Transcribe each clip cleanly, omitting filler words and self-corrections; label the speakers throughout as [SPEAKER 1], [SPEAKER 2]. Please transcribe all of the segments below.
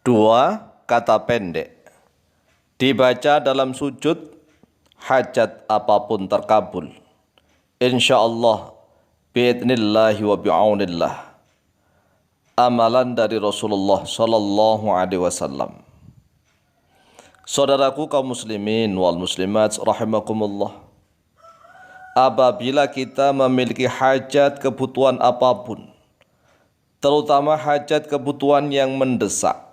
[SPEAKER 1] Dua kata pendek dibaca dalam sujud, hajat apapun terkabul. Insyaallah biidnillahi wa bi'aunillah. Amalan dari Rasulullah sallallahu alaihi wasallam. Saudaraku kaum muslimin wal muslimat rahimakumullah. Apabila kita memiliki hajat kebutuhan apapun, terutama hajat kebutuhan yang mendesak,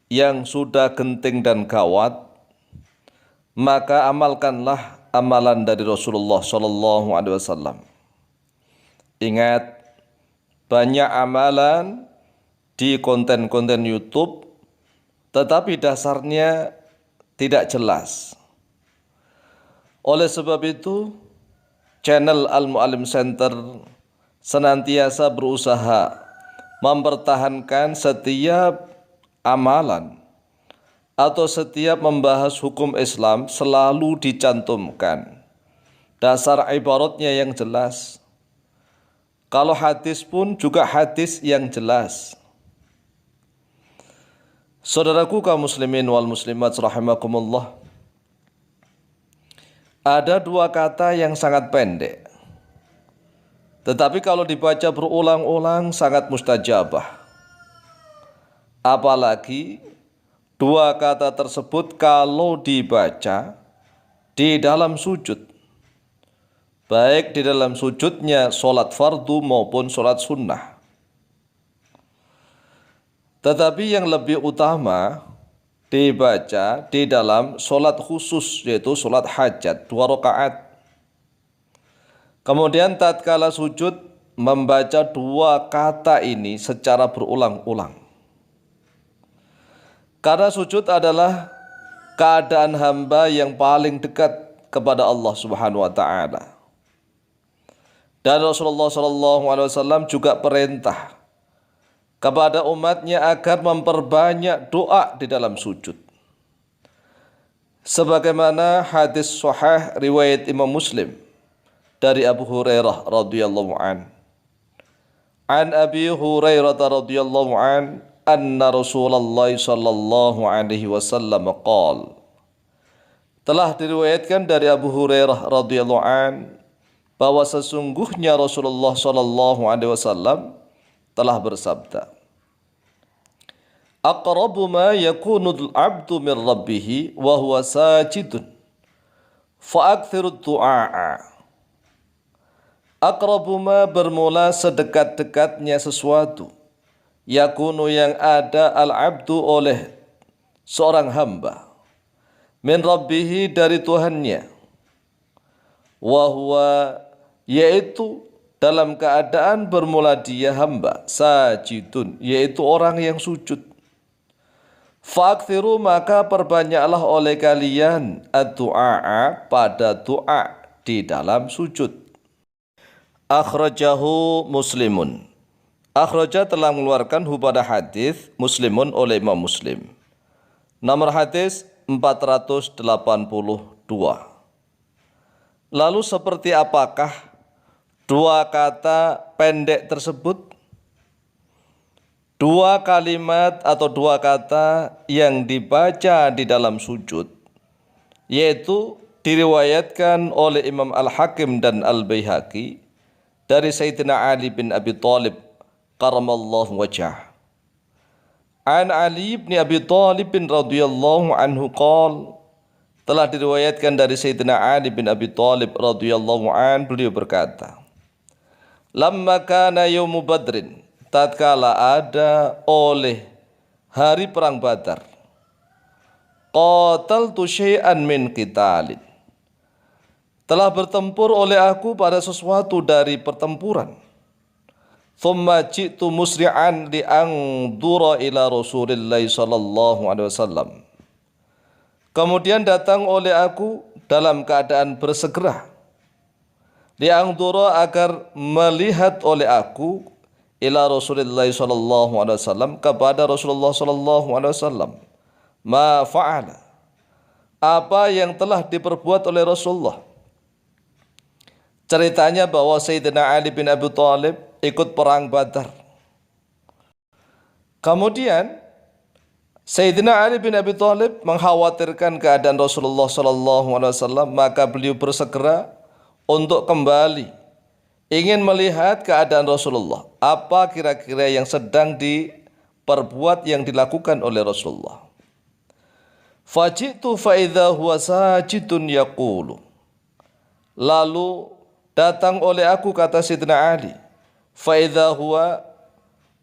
[SPEAKER 1] yang sudah genting dan gawat, maka amalkanlah amalan dari Rasulullah sallallahu alaihi wasallam. Ingat, banyak amalan di konten-konten YouTube, tetapi dasarnya tidak jelas. Oleh sebab itu, channel Al-Mu'allim Center senantiasa berusaha mempertahankan setiap amalan atau setiap membahas hukum Islam selalu dicantumkan dasar ibaratnya yang jelas. Kalau hadis pun juga hadis yang jelas. Saudaraku kaum muslimin wal muslimat rahimakumullah. Ada dua kata yang sangat pendek, tetapi kalau dibaca berulang-ulang sangat mustajabah. Apalagi dua kata tersebut kalau dibaca di dalam sujud, baik di dalam sujudnya sholat fardu maupun sholat sunnah. Tetapi yang lebih utama dibaca di dalam sholat khusus, yaitu sholat hajat 2 rakaat. Kemudian tatkala sujud membaca dua kata ini secara berulang-ulang. Karena sujud adalah keadaan hamba yang paling dekat kepada Allah Subhanahu wa taala. Dan Rasulullah SAW juga perintah kepada umatnya agar memperbanyak doa di dalam sujud. Sebagaimana hadis sahih riwayat Imam Muslim dari Abu Hurairah radhiyallahu an. An Abi Hurairah radhiyallahu an anna Rasulullah sallallahu alaihi wasallam qala. Telah diriwayatkan dari Abu Hurairah radhiyallahu an bahwa sesungguhnya Rasulullah sallallahu alaihi wasallam telah bersabda, aqrabu ma yakunu al-'abdu min rabbih wa huwa sajidun fa akthiru du'a. Aqrabu ma bermula sedekat-dekatnya sesuatu, yakunu yang ada al-'abdu oleh seorang hamba, min rabbih dari Tuhannya, wa huwa yaitu dalam keadaan bermula dia hamba, sajidun yaitu orang yang sujud. Fa'akthiru maka perbanyaklah oleh kalian ad-du'a pada doa di dalam sujud. Akhrajahu Muslimun. Akhraja telah mengeluarkan pada hadis Muslimun oleh Imam Muslim. Nomor hadis 482. Lalu seperti apakah dua kata pendek tersebut? Dua kalimat atau dua kata yang dibaca di dalam sujud, yaitu diriwayatkan oleh Imam Al-Hakim dan Al-Baihaqi dari Sayyidina Ali bin Abi Thalib karamallahu wajhah. An Ali bin Abi Thalib radhiyallahu anhu qala, telah diriwayatkan dari Sayyidina Ali bin Abi Thalib radhiyallahu an, beliau berkata, lamma kana yaumu badrin, tatkala ada oleh hari perang Badar, qataltu syai'an min qitalin, telah bertempur oleh aku pada sesuatu dari pertempuran. Thumma ji'tu musri'an li anzura ila Rasulillah sallallahu alaihi wasallam. Kemudian datang oleh aku dalam keadaan bersegera, li anzura agar melihat oleh aku ila Rasulillah sallallahu alaihi wasallam kepada Rasulullah sallallahu alaihi wasallam, ma fa'ala, apa yang telah diperbuat oleh Rasulullah. Ceritanya bahwa Sayyidina Ali bin Abi Thalib ikut perang Badar. Kemudian Sayyidina Ali bin Abi Thalib mengkhawatirkan keadaan Rasulullah SAW, maka beliau bersegera untuk kembali ingin melihat keadaan Rasulullah, apa kira-kira yang sedang diperbuat yang dilakukan oleh Rasulullah. Fajitu fa idza huwa sajidun yaqulu. Lalu datang oleh aku, kata Sayyidina Ali, fa idza huwa,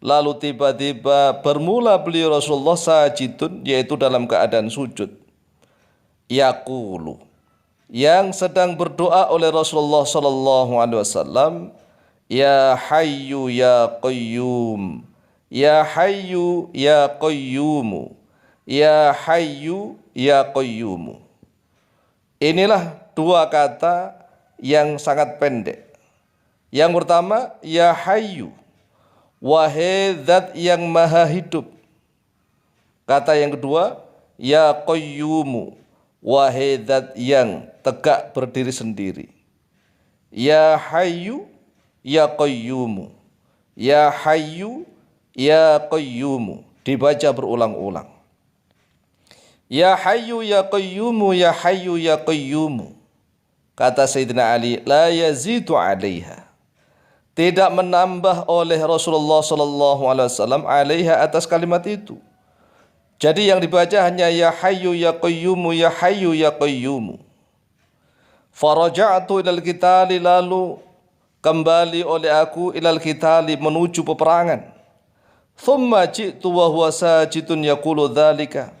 [SPEAKER 1] lalu tiba-tiba bermula beliau Rasulullah sajidun, yaitu dalam keadaan sujud, yaqulu, yang sedang berdoa oleh Rasulullah sallallahu alaihi wasallam, ya hayyu ya qayyum, ya hayyu ya qayyum, ya hayyu ya qayyum. Inilah dua kata yang sangat pendek. Yang pertama, ya hayyu, wahai zat yang maha hidup. Kata yang kedua, ya qayyum, wahai zat yang tegak berdiri sendiri. Ya hayyu ya qayyum, ya hayyu ya qayyum, dibaca berulang-ulang. Ya hayyu ya qayyum, ya hayyu ya qayyum. Kata Sayyidina Ali, la yazidu alaiha, tidak menambah oleh Rasulullah sallallahu alaihi wasallam alaiha, atas kalimat itu. Jadi yang dibaca hanya ya hayyu ya qayyum, ya hayyu ya qayyum. Faraja'tu ilal qitali, lalu kembali oleh aku ilal qitali, menuju peperangan. Thumma ji'tu wa huwa sajidun yaqulu dzalika.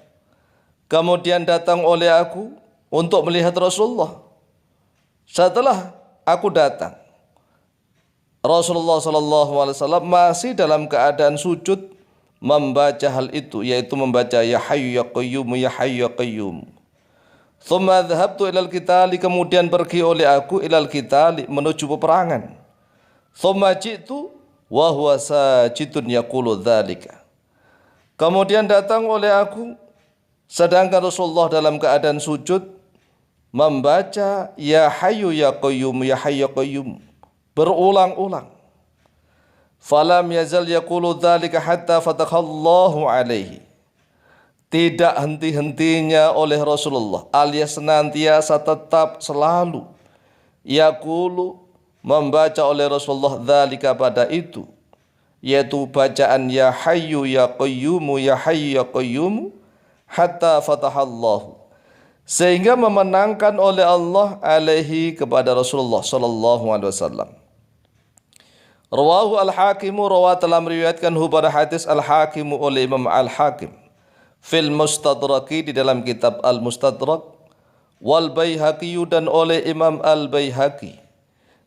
[SPEAKER 1] Kemudian datang oleh aku untuk melihat Rasulullah. Setelah aku datang, Rasulullah sallallahu alaihi wasallam masih dalam keadaan sujud membaca hal itu, yaitu membaca ya hayyu ya qayyum, ya hayyu ya qayyum. Thumma dhahabtu ilal qitali, kemudian pergi oleh aku ilal qitali, menuju peperangan. Thumma ji'tu wa huwa sajidun yaqulu dzalika. Kemudian datang oleh aku sedangkan Rasulullah dalam keadaan sujud membaca ya hayyu ya qayyum, ya hayyu ya qayyum berulang-ulang. Falam yazal yaqulu dzalika hatta fatakhallahu alaihi. Tidak henti-hentinya oleh Rasulullah, alias senantiasa tetap selalu yaqulu, membaca oleh Rasulullah dzalika, pada itu, yaitu bacaan ya hayyu ya qayyum, ya hayyu ya qayyum, hatta fatahallahu, sehingga memenangkan oleh Allah alaihi, kepada Rasulullah sallallahu alaihi wasallam. Rawahu al-Hakimu, rawa telah meriwayatkan pada hadis al-Hakimu oleh Imam al-Hakim fil Mustadraki, di dalam kitab al-Mustadrak, wal Baihaqi, dan oleh Imam al-Baihaqi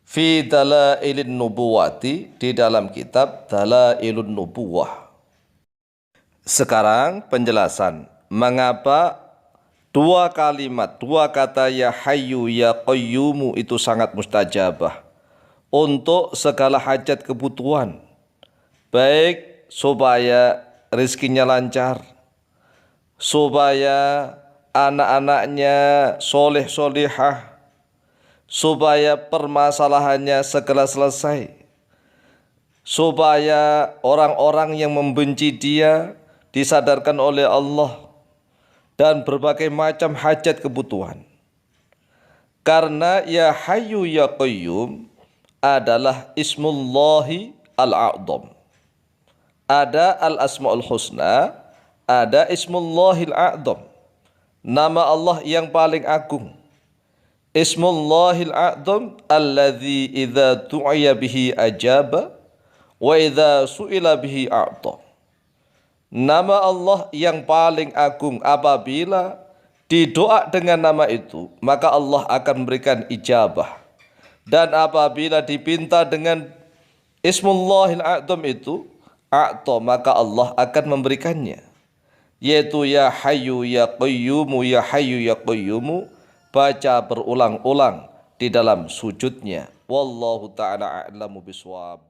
[SPEAKER 1] fi Dalailin Nubuwati, di dalam kitab Dalailun Nubuwah. Sekarang penjelasan mengapa dua kalimat, dua kata ya hayyu ya qayyum itu sangat mustajabah untuk segala hajat kebutuhan, baik supaya rezekinya lancar, supaya anak-anaknya soleh solihah, supaya permasalahannya segera selesai, supaya orang-orang yang membenci dia disadarkan oleh Allah, dan berbagai macam hajat kebutuhan. Karena ya hayyu ya qayyum adalah ismullahi al-a'dham. Ada al-asma'ul husna, ada ismullahil a'dham, nama Allah yang paling agung. Ismullahil a'dham alladzi idza du'iya bihi ajaba wa idza su'ila bihi a'ta. Nama Allah yang paling agung, apabila didoa dengan nama itu, maka Allah akan memberikan ijabah. Dan apabila dipinta dengan ismullahil a'dham itu, a'ta, maka Allah akan memberikannya, yaitu ya hayyu ya qayyum, ya hayyu ya qayyum, baca berulang-ulang di dalam sujudnya. Wallahu ta'ala a'lamu biswab.